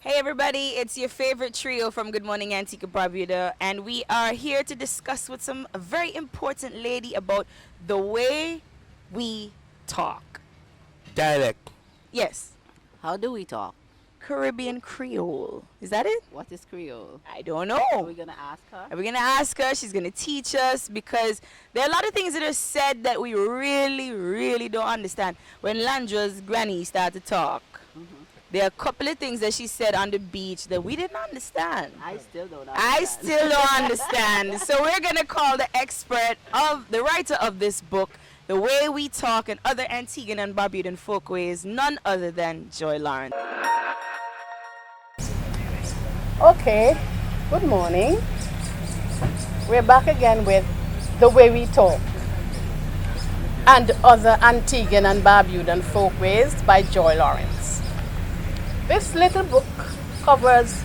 Hey everybody, it's your favorite trio from Good Morning Antigua Barbuda, and we are here to discuss with some a very important lady about the way we talk. Dialect. Yes, How do we talk? Caribbean Creole. Is that it? What is Creole? I don't Are know. we gonna ask her? Are we gonna ask her? She's gonna teach us because there are a lot of things that are said that we really don't understand. When Landra's granny started to talk, Hmm. there are a couple of things that she said on the beach that we didn't understand. I still don't I understand. still don't understand. So we're gonna call the expert of the writer of this book, The Way We Talk and Other Antiguan and Barbudan Folkways, none other than Joy Lawrence. Okay, good morning. We're back again with The Way We Talk and Other Antiguan and Barbudan Folkways by Joy Lawrence. This little book covers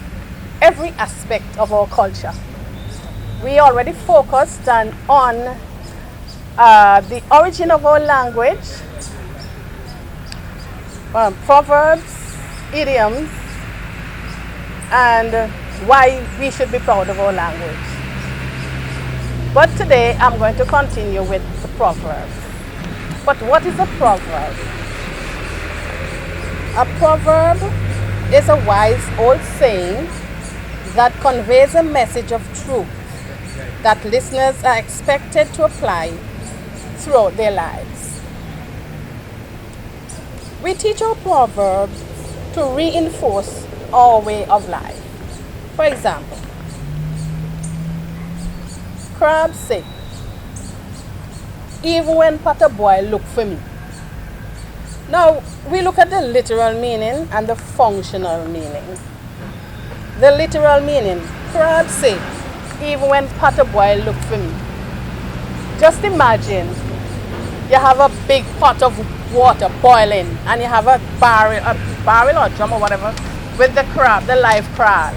every aspect of our culture. We already focused on the origin of our language, proverbs, idioms, and why we should be proud of our language. But today I'm going to continue with the proverb. But what is a proverb? A proverb is a wise old saying that conveys a message of truth that listeners are expected to apply throughout their lives. We teach our proverbs to reinforce our way of life. For example, crab say, even when potter boy look for me. Now, we look at the literal meaning and the functional meaning. The literal meaning, crab say, even when potter boy look for me. Just imagine you have a big pot of water boiling and you have a barrel or drum or whatever with the crab, the live crabs.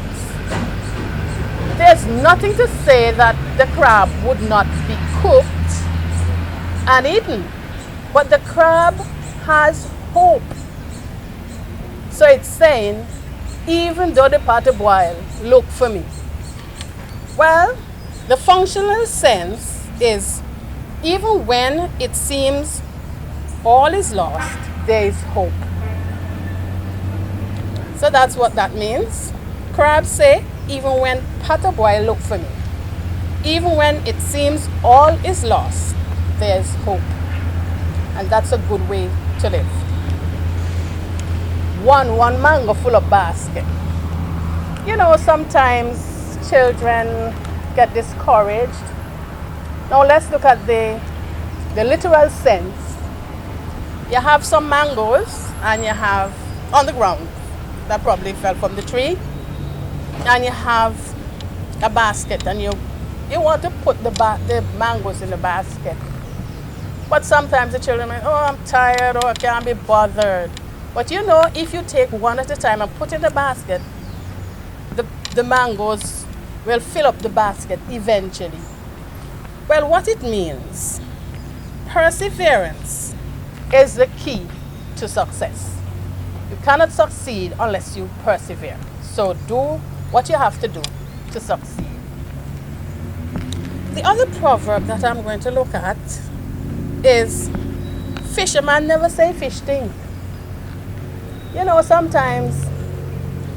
There's nothing to say that the crab would not be cooked and eaten, but the crab has hope. So it's saying, even though the pot boil, look for me. Well, the functional sense is, even when it seems all is lost, there is hope. So that's what that means. Crabs say, even when potter boy look for me. Even when it seems all is lost, there's hope. And that's a good way to live. One mango full of basket. You know, sometimes children get discouraged. Now let's look at the literal sense. You have some mangoes and you have on the ground that probably fell from the tree, and you have a basket and you want to put the mangoes in the basket. But sometimes the children are, oh, I'm tired, or I can't be bothered. But you know, if you take one at a time and put in the basket, the mangoes will fill up the basket eventually. Well, what it means, perseverance is the key to success. You cannot succeed unless you persevere. So do what you have to do to succeed. The other proverb that I'm going to look at is, fisherman never say fish thing. You know, sometimes,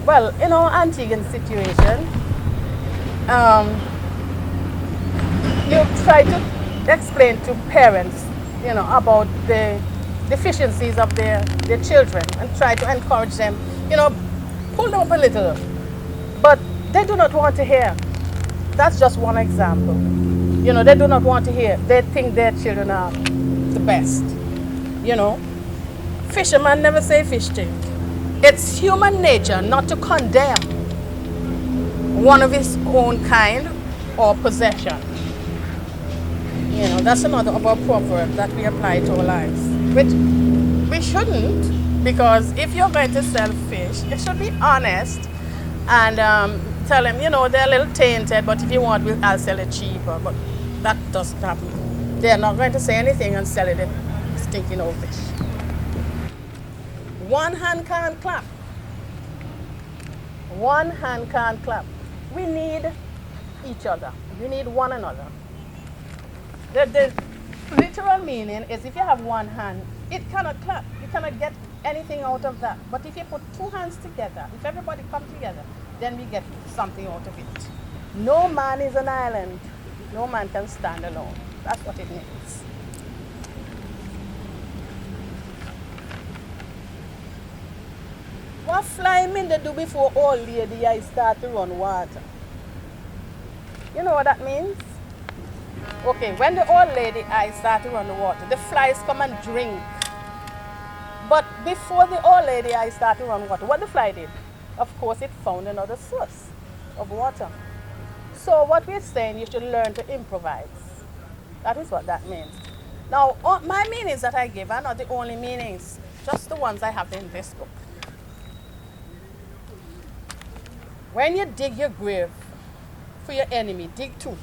well, in our Antiguan situation, you try to explain to parents, you know, about the deficiencies of their children and try to encourage them, you know, pull them up a little. But they do not want to hear. That's just one example. You know, they do not want to hear. They think their children are the best. You know, fisherman never say fish thing. It's human nature not to condemn one of his own kind or possession. You know, that's another of our proverbs that we apply to our lives, which we shouldn't, because if you're going to sell fish, it should be honest and tell them, you know, they're a little tainted, but if you want, I'll sell it cheaper. But that doesn't happen. They're not going to say anything and sell it stinking old fish. One hand can't clap. One hand can't clap. We need each other. We need one another. The literal meaning is if you have one hand, it cannot clap. You cannot get anything out of that. But if you put two hands together, if everybody come together, then we get something out of it. No man is an island. No man can stand alone. That's what it means. What fly mean they do before old lady I start to run water? You know what that means? Okay, when the old lady eyes start to run the water, the flies come and drink. But before the old lady eyes start to run water, what the fly did? Of course, it found another source of water. So what we're saying, you should learn to improvise. That is what that means. Now, my meanings that I give are not the only meanings, just the ones I have in this book. When you dig your grave for your enemy, dig two.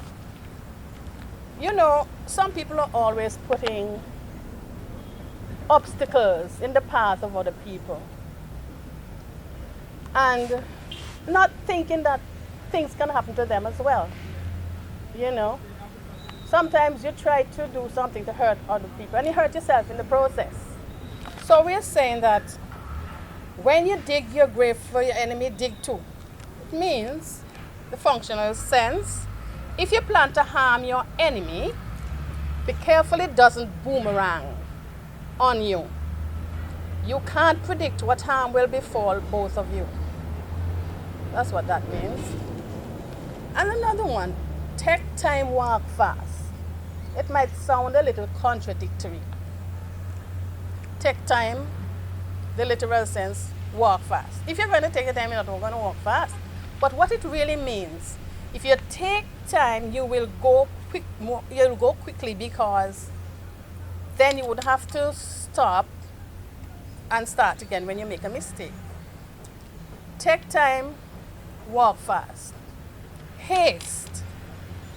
You know, some people are always putting obstacles in the path of other people and not thinking that things can happen to them as well. You know, sometimes you try to do something to hurt other people and you hurt yourself in the process. So we're saying that when you dig your grave for your enemy, dig two. It means, the functional sense, if you plan to harm your enemy, be careful it doesn't boomerang on you. You can't predict what harm will befall both of you. That's what that means. And another one, take time, walk fast. It might sound a little contradictory. Take time, the literal sense, walk fast. If you're going to take your time, you're not going to walk fast. But what it really means, if you take time, you will go you'll go quickly, because then you would have to stop and start again when you make a mistake. Take time, walk fast. Haste.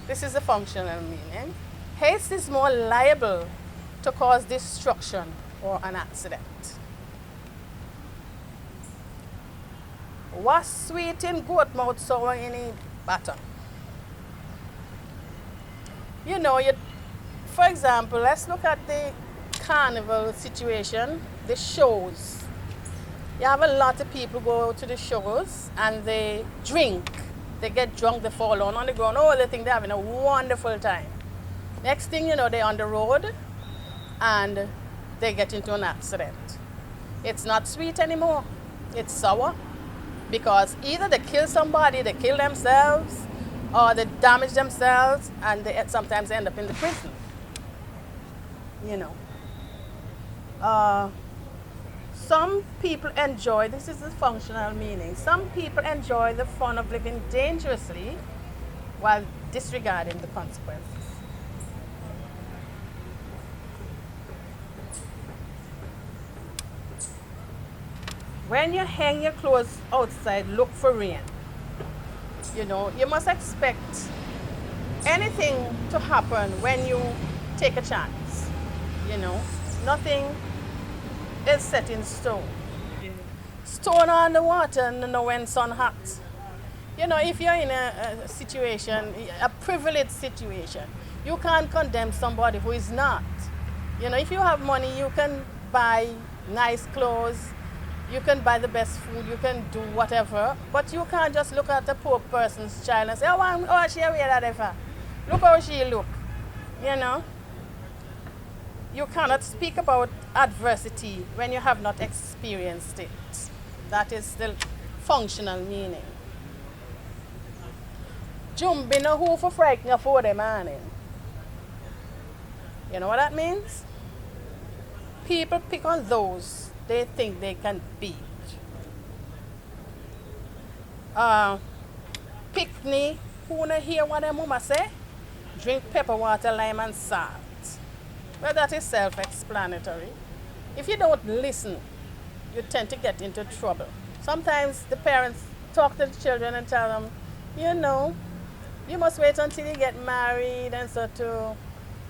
This is the functional meaning. Haste is more liable to cause destruction or an accident. What's sweet in goat mouth, sour in a batter? You know, for example, let's look at the carnival situation, the shows. You have a lot of people go to the shows and they drink. They get drunk, they fall down on the ground. Oh, they think they're having a wonderful time. Next thing you know, they're on the road and they get into an accident. It's not sweet anymore. It's sour, because either they kill somebody, they kill themselves, or they damage themselves, and they sometimes end up in the prison. You know. Some people enjoy, this is the functional meaning, some people enjoy the fun of living dangerously while disregarding the consequences. When you hang your clothes outside, look for rain. You know, you must expect anything to happen when you take a chance. You know, nothing is set in stone. Stone on the water and know when sun hot. You know, if you're in a situation, a privileged situation, you can't condemn somebody who is not. You know, if you have money, you can buy nice clothes, you can buy the best food, you can do whatever, but you can't just look at a poor person's child and say, oh, she wear that for. Look how she look. You know? You cannot speak about adversity when you have not experienced it. That is the functional meaning. Jump in a hole for frighten for the morning. You know what that means? People pick on those they think they can beat. Picnic, who not hear what their mama say? Drink pepper water, lime and salt. Well, that is self-explanatory. If you don't listen, you tend to get into trouble. Sometimes the parents talk to the children and tell them, you know, you must wait until you get married and so to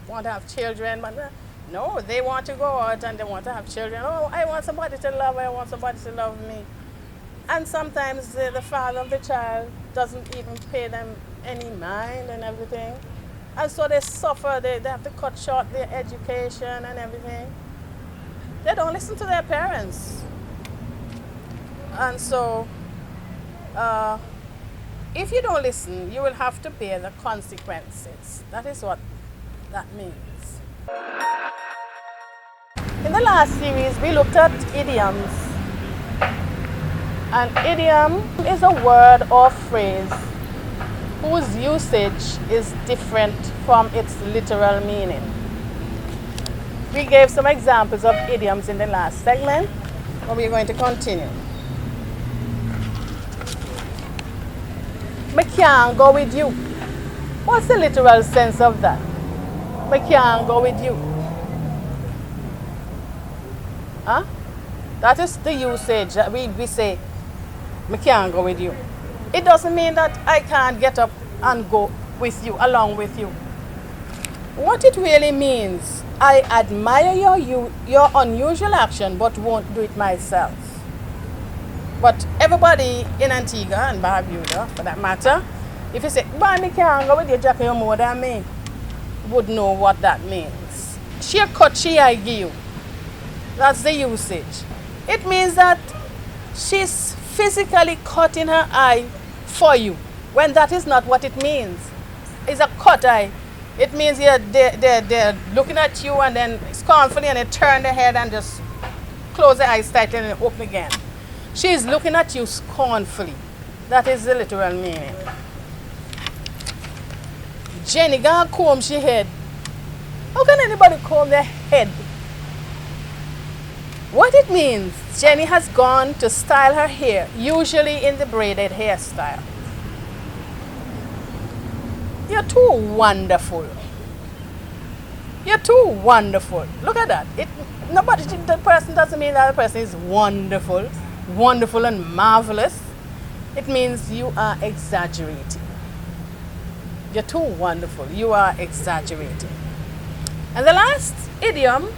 want to have children. But no, they want to go out and they want to have children. Oh, I want somebody to love, I want somebody to love me. And sometimes the father of the child doesn't even pay them any mind and everything. And so they suffer, they have to cut short their education and everything. They don't listen to their parents. And so, if you don't listen, you will have to bear the consequences. That is what that means. In the last series, we looked at idioms. An idiom is a word or phrase whose usage is different from its literal meaning. We gave some examples of idioms in the last segment, but we're going to continue. Me can't go with you. What's the literal sense of that? Me can't go with you. Huh? That is the usage that we say, me can't go with you. It doesn't mean that I can't get up and go with you, along with you. What it really means, I admire your unusual action, but won't do it myself. But everybody in Antigua and Barbuda, for that matter, if you say, "Boy, me can't go with you, Jackie, you're more than me," would know what that means. She cut, she I give you. That's the usage. It means that she's physically cutting her eye for you, when that is not what it means. It's a cut eye. It means they're looking at you and then scornfully, and they turn their head and just close their eyes tight and then open again. She's looking at you scornfully. That is the literal meaning. Jenny gonna comb she head. How can anybody comb their head? What it means, Jenny has gone to style her hair, usually in the braided hairstyle. You're too wonderful. You're too wonderful. Look at that. The person doesn't mean that the person is wonderful, wonderful and marvelous. It means you are exaggerating. You're too wonderful. You are exaggerating. And the last idiom,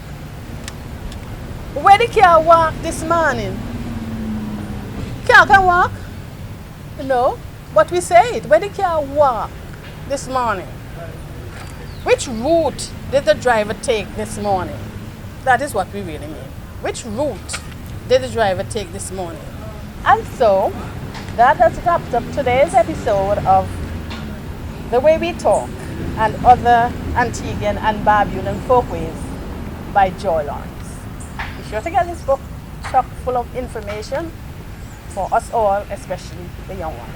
where the car walk this morning? Car can walk? No, but we say it. Where the car walk this morning? Which route did the driver take this morning? That is what we really mean. Which route did the driver take this morning? And so, that has wrapped up today's episode of The Way We Talk and Other Antiguan and Barbudan Folkways by Joy Lawrence. Be sure to get this book chock full of information for us all, especially the young ones.